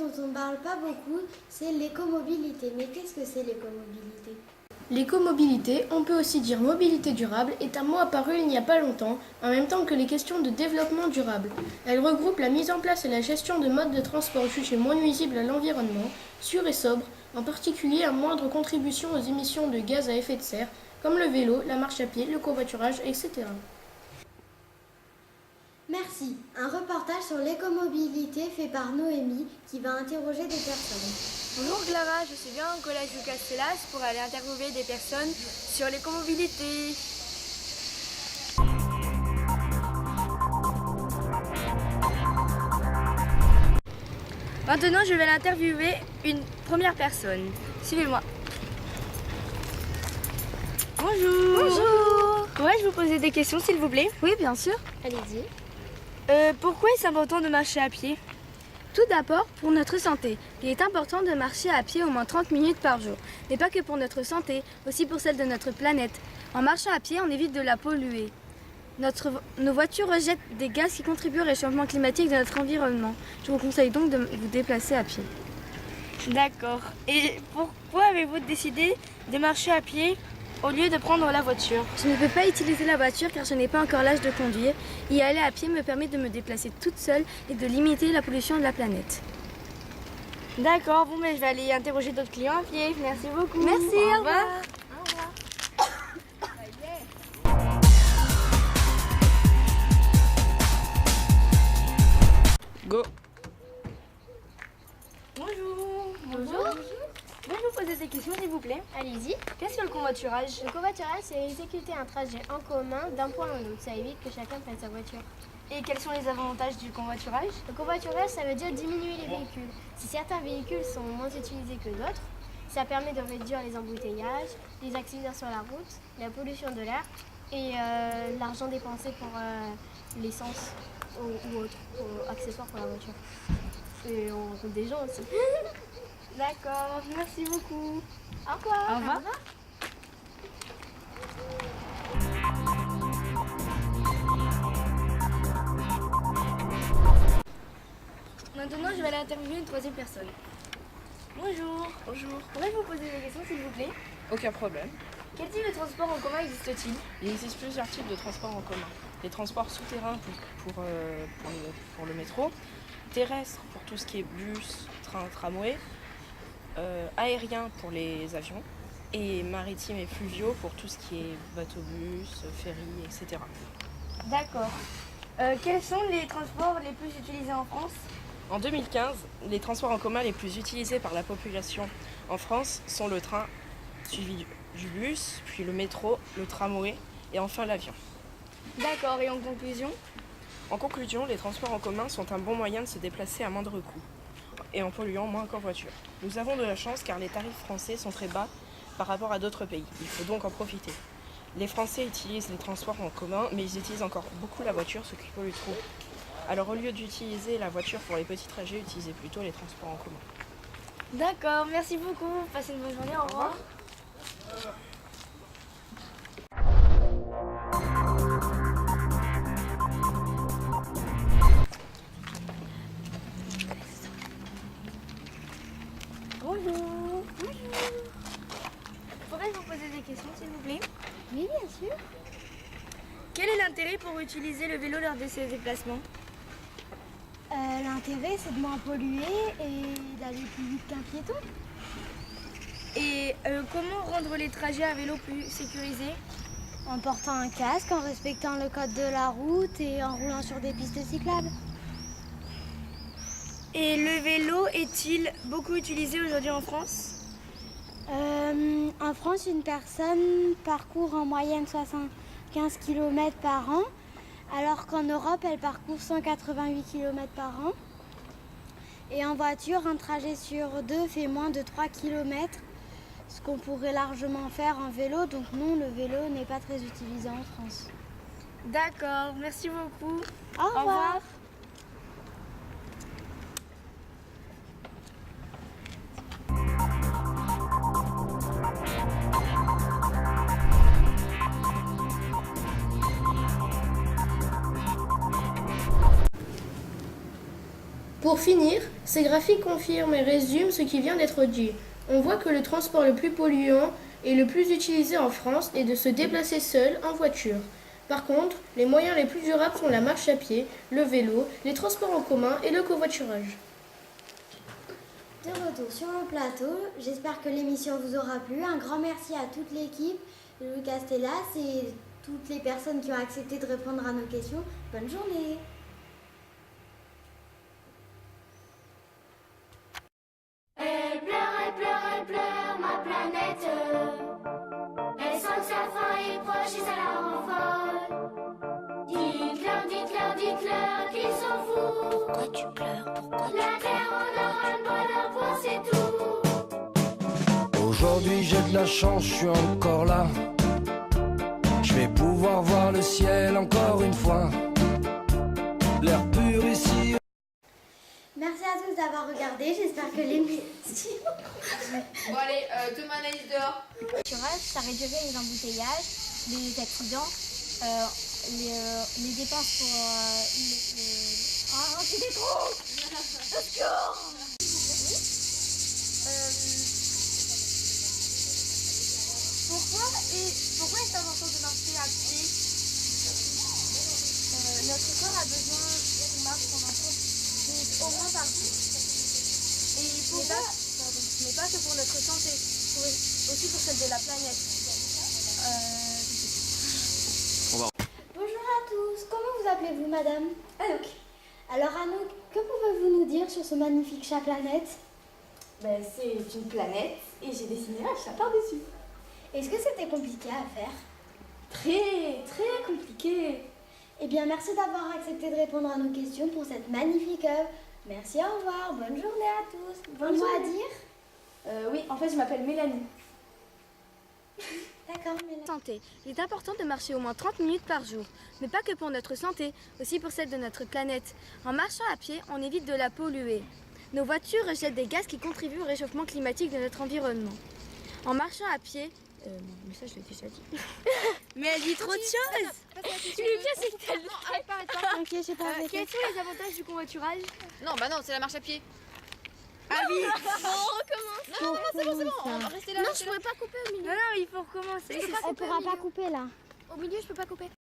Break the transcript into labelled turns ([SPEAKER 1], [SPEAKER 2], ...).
[SPEAKER 1] dont on ne parle pas beaucoup, c'est l'écomobilité. Mais qu'est-ce que c'est l'écomobilité?
[SPEAKER 2] L'écomobilité, on peut aussi dire mobilité durable, est un mot apparu il n'y a pas longtemps, en même temps que les questions de développement durable. Elle regroupe la mise en place et la gestion de modes de transport jugés moins nuisibles à l'environnement, sûrs et sobres, en particulier à moindre contribution aux émissions de gaz à effet de serre, comme le vélo, la marche à pied, le covoiturage, etc.
[SPEAKER 1] Merci. Un reportage sur l'écomobilité fait par Noémie qui va interroger des personnes.
[SPEAKER 3] Bonjour Clara, je suis bien au collège de Castellas pour aller interviewer des personnes sur l'écomobilité. Maintenant, je vais interviewer une première personne. Suivez-moi. Bonjour.
[SPEAKER 4] Bonjour.
[SPEAKER 3] Pourrais-je vous poser des questions, s'il vous plaît?
[SPEAKER 4] Oui, bien sûr.
[SPEAKER 1] Allez-y.
[SPEAKER 3] Pourquoi est-ce important de marcher à pied?
[SPEAKER 4] Tout d'abord, pour notre santé. Il est important de marcher à pied au moins 30 minutes par jour. Mais pas que pour notre santé, aussi pour celle de notre planète. En marchant à pied, on évite de la polluer. Nos voitures rejettent des gaz qui contribuent au réchauffement climatique de notre environnement. Je vous conseille donc de vous déplacer à pied.
[SPEAKER 3] D'accord. Et pourquoi avez-vous décidé de marcher à pied au lieu de prendre la voiture?
[SPEAKER 4] Je ne peux pas utiliser la voiture car je n'ai pas encore l'âge de conduire. Y aller à pied me permet de me déplacer toute seule et de limiter la pollution de la planète.
[SPEAKER 3] D'accord, bon, mais je vais aller interroger d'autres clients à pied. Merci beaucoup.
[SPEAKER 4] Merci,
[SPEAKER 3] au revoir.
[SPEAKER 5] Go.
[SPEAKER 3] Bonjour.
[SPEAKER 4] Bonjour.
[SPEAKER 3] Pouvez-je vous poser des questions, s'il vous plaît?
[SPEAKER 6] Allez-y.
[SPEAKER 3] Qu'est-ce que le covoiturage?
[SPEAKER 6] Le covoiturage, c'est exécuter un trajet en commun d'un point à un autre. Ça évite que chacun prenne sa voiture.
[SPEAKER 3] Et quels sont les avantages du covoiturage?
[SPEAKER 6] Le covoiturage, ça veut dire diminuer les véhicules. Si certains véhicules sont moins utilisés que d'autres, ça permet de réduire les embouteillages, les accidents sur la route, la pollution de l'air et l'argent dépensé pour l'essence ou autre accessoire pour la voiture. Et on rencontre des gens aussi.
[SPEAKER 3] D'accord, merci beaucoup.
[SPEAKER 6] Au revoir.
[SPEAKER 4] Au revoir.
[SPEAKER 3] Maintenant, je vais aller interviewer une troisième personne. Bonjour.
[SPEAKER 5] Bonjour.
[SPEAKER 3] Pourrais-je vous poser des questions, s'il vous plaît?
[SPEAKER 5] Aucun problème.
[SPEAKER 3] Quel type de transport en commun existe-t-il?
[SPEAKER 5] Il existe plusieurs types de transports en commun. Les transports souterrains pour le métro, terrestres pour tout ce qui est bus, train, tramway, aériens pour les avions et maritimes et fluviaux pour tout ce qui est bateau-bus, ferry, etc.
[SPEAKER 3] D'accord. Quels sont les transports les plus utilisés en France?
[SPEAKER 5] En 2015, les transports en commun les plus utilisés par la population en France sont le train, suivi du bus, puis le métro, le tramway et enfin l'avion.
[SPEAKER 3] D'accord, et en conclusion?
[SPEAKER 5] En conclusion, les transports en commun sont un bon moyen de se déplacer à moindre coût et en polluant moins qu'en voiture. Nous avons de la chance car les tarifs français sont très bas par rapport à d'autres pays. Il faut donc en profiter. Les Français utilisent les transports en commun, mais ils utilisent encore beaucoup la voiture, ce qui pollue trop. Alors au lieu d'utiliser la voiture pour les petits trajets, utilisez plutôt les transports en commun.
[SPEAKER 3] D'accord, merci beaucoup. Passez une bonne journée, au revoir. Bonjour. Pourrais-je vous poser des questions, s'il vous plaît?
[SPEAKER 6] Oui, bien sûr.
[SPEAKER 3] Quel est l'intérêt pour utiliser le vélo lors de ces déplacements?
[SPEAKER 1] L'intérêt, c'est de moins polluer et d'aller plus vite qu'un piéton.
[SPEAKER 3] Et comment rendre les trajets à vélo plus sécurisés?
[SPEAKER 1] En portant un casque, en respectant le code de la route et en roulant sur des pistes cyclables.
[SPEAKER 3] Et le vélo est-il beaucoup utilisé aujourd'hui en France?
[SPEAKER 1] En France, une personne parcourt en moyenne 75 km par an, alors qu'en Europe, elle parcourt 188 km par an. Et en voiture, un trajet sur deux fait moins de 3 km, ce qu'on pourrait largement faire en vélo. Donc non, le vélo n'est pas très utilisé en France.
[SPEAKER 3] D'accord, merci beaucoup.
[SPEAKER 1] Au revoir.
[SPEAKER 2] Pour finir, ces graphiques confirment et résument ce qui vient d'être dit. On voit que le transport le plus polluant et le plus utilisé en France est de se déplacer seul en voiture. Par contre, les moyens les plus durables sont la marche à pied, le vélo, les transports en commun et le covoiturage.
[SPEAKER 1] De retour sur le plateau, j'espère que l'émission vous aura plu. Un grand merci à toute l'équipe de Louis Castellas et toutes les personnes qui ont accepté de répondre à nos questions. Bonne journée.
[SPEAKER 7] Elle pleure, ma planète. Elle sent que sa fin est proche et ça la rend folle. Dites-leur qu'ils s'en foutent.
[SPEAKER 8] Pourquoi tu pleures?
[SPEAKER 7] La terre en aura le bonheur pour c'est tout.
[SPEAKER 9] Aujourd'hui j'ai de la chance, je suis encore là. Je vais pouvoir voir le ciel encore une fois. L'air pur ici.
[SPEAKER 1] Merci à tous d'avoir regardé. J'espère que l'émission...
[SPEAKER 10] Bon allez, Thomas Anaïs dehors.
[SPEAKER 6] Ça réduirait les embouteillages, les accidents, les dépenses pour Ah, c'est des trous.
[SPEAKER 3] Pourquoi est-ce important de marcher à pied? Notre corps a besoin qu'on marche pendant 30 minutes au moins par jour. Et pourquoi? Mais pas que pour notre santé, aussi pour celle de la planète.
[SPEAKER 1] Bonjour à tous. Comment vous appelez-vous, madame? Anouk. Alors, Anouk, que pouvez-vous nous dire sur ce magnifique chat planète?
[SPEAKER 11] C'est une planète et j'ai dessiné un chat par-dessus.
[SPEAKER 1] Est-ce que c'était compliqué à faire?
[SPEAKER 11] Très, très compliqué.
[SPEAKER 1] Eh bien, merci d'avoir accepté de répondre à nos questions pour cette magnifique œuvre. Merci, au revoir. Bonne journée à tous. Bon mot à dire?
[SPEAKER 11] Oui, en fait, je m'appelle Mélanie.
[SPEAKER 1] D'accord, Mélanie.
[SPEAKER 4] Santé. Il est important de marcher au moins 30 minutes par jour. Mais pas que pour notre santé, aussi pour celle de notre planète. En marchant à pied, on évite de la polluer. Nos voitures rejettent des gaz qui contribuent au réchauffement climatique de notre environnement. En marchant à pied... mais ça je l'ai déjà dit.
[SPEAKER 3] Mais elle dit trop de choses.
[SPEAKER 4] Le pire c'est que tellement... Arrête pas.
[SPEAKER 1] Ok, j'ai pas arrêté.
[SPEAKER 4] Quels sont les avantages du covoiturage?
[SPEAKER 10] Non, bah non, c'est la marche à pied.
[SPEAKER 3] Ah oui.
[SPEAKER 10] Non, c'est bon, on va rester là.
[SPEAKER 4] Non, je pourrais pas couper au milieu.
[SPEAKER 3] Non, il faut recommencer.
[SPEAKER 1] On pourra pas couper là.
[SPEAKER 4] Au milieu, je peux pas couper.